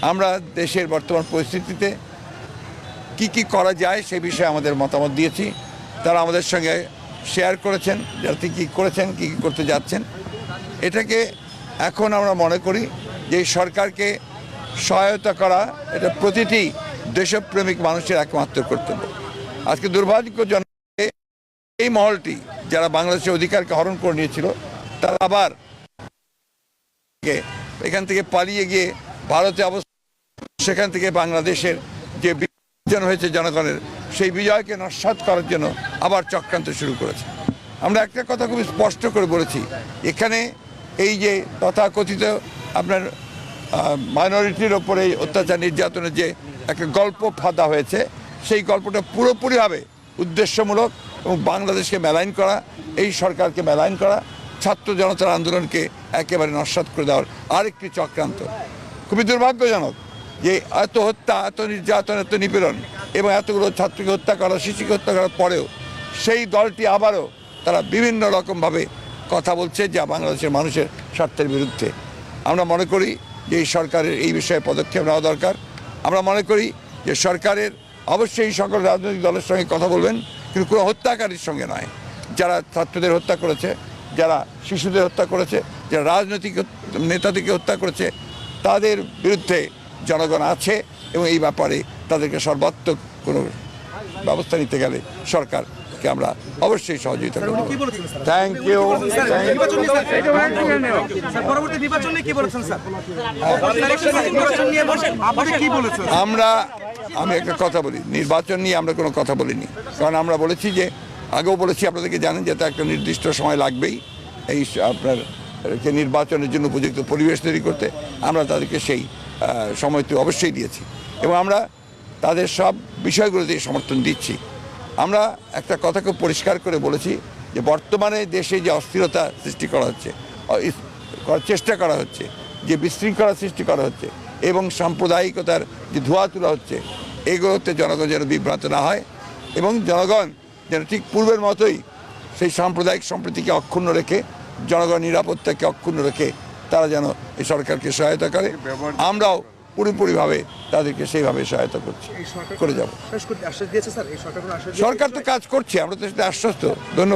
আমরা দেশের বর্তমান পরিস্থিতিতে কি করা যায় সে বিষয়ে আমাদের মতামত দিয়েছি। তারা আমাদের সঙ্গে শেয়ার করেছেন যারা কী করেছেন কী করতে যাচ্ছেন। এটাকে এখন আমরা মনে করি যে এই সরকারকে সহায়তা করা এটা প্রতিটি দেশপ্রেমিক মানুষের একমাত্র কর্তব্য। আজকে দুর্ভাগ্যজনক এই মহলটি যারা বাংলাদেশের অধিকারকে হরণ করে নিয়েছিল তারা আবার এখান থেকে পালিয়ে গিয়ে ভারতে অবস্থান, সেখান থেকে বাংলাদেশের যে বিজয় হয়েছে জনগণের সেই বিজয়কে নস্যাৎ করার জন্য আবার চক্রান্ত শুরু করেছে। আমরা একটা কথা খুব স্পষ্ট করে বলেছি, এখানে এই যে তথাকথিত আপনার মাইনরিটির ওপরে অত্যাচার নির্যাতনের যে একটা গল্প ফাঁদা হয়েছে, সেই গল্পটা পুরোপুরিভাবে উদ্দেশ্যমূলক এবং বাংলাদেশকে মেলাইন করা, এই সরকারকে মেলাইন করা, ছাত্র জনতার আন্দোলনকে একেবারে নস্যাৎ করে দেওয়ার আরেকটি চক্রান্ত। খুবই দুর্ভাগ্যজনক যে এত হত্যা, এত নির্যাতন, এত নিপীড়ন এবং এতগুলো ছাত্রকে হত্যা করা, শিশুকে হত্যা করার পরেও সেই দলটি আবারও তারা বিভিন্ন রকমভাবে কথা বলছে যা বাংলাদেশের মানুষের স্বার্থের বিরুদ্ধে। আমরা মনে করি যে এই সরকারের এই বিষয়ে পদক্ষেপ নেওয়া দরকার। আমরা মনে করি যে সরকারের অবশ্যই সকল রাজনৈতিক দলের সঙ্গে কথা বলবেন, কিন্তু কোনো হত্যাকারীর সঙ্গে নয়। যারা ছাত্রদের হত্যা করেছে, যারা শিশুদের হত্যা করেছে, যারা রাজনৈতিক নেতাদেরকে হত্যা করেছে, তাদের বিরুদ্ধে জনগণ আছে এবং এই ব্যাপারে তাদেরকে সর্বাত্মক কোনো ব্যবস্থা নিতে গেলে সরকারকে আমরা অবশ্যই সহযোগিতা করব। Thank you. আমি একটা কথা বলি, নির্বাচন নিয়ে আমরা কোনো কথা বলিনি, কারণ আমরা বলেছি যে আগেও বলেছি, আপনাদেরকে জানেন যে একটা নির্দিষ্ট সময় লাগবেই এই আপনার নির্বাচনের জন্য উপযুক্ত পরিবেশ তৈরি করতে। আমরা তাদেরকে সেই সময়টি অবশ্যই দিয়েছি এবং আমরা তাদের সব বিষয়গুলোতে সমর্থন দিচ্ছি। আমরা একটা কথা খুব পরিষ্কার করে বলেছি যে বর্তমানে দেশে যে অস্থিরতা সৃষ্টি করা হচ্ছে, করার চেষ্টা করা হচ্ছে, যে বিশৃঙ্খলা সৃষ্টি করা হচ্ছে এবং সাম্প্রদায়িকতার যে ধোঁয়া তোলা হচ্ছে, এগুলোতে জনগণ যেন বিভ্রান্ত না হয় এবং জনগণ যেন ঠিক পূর্বের মতোই সেই সাম্প্রদায়িক সম্প্রীতিকে অক্ষুণ্ণ রেখে, জনগণ নিরাপত্তাকে অক্ষুণ্ণ রেখে তারা যেন এই সরকারকে সহায়তা করে। আমরাও পুরোপুরিভাবে তাদেরকে সেইভাবে সহায়তা করছি, করে যাব। সরকার তো কাজ করছে, আমরা তো সেটা আশ্বস্ত। ধন্যবাদ।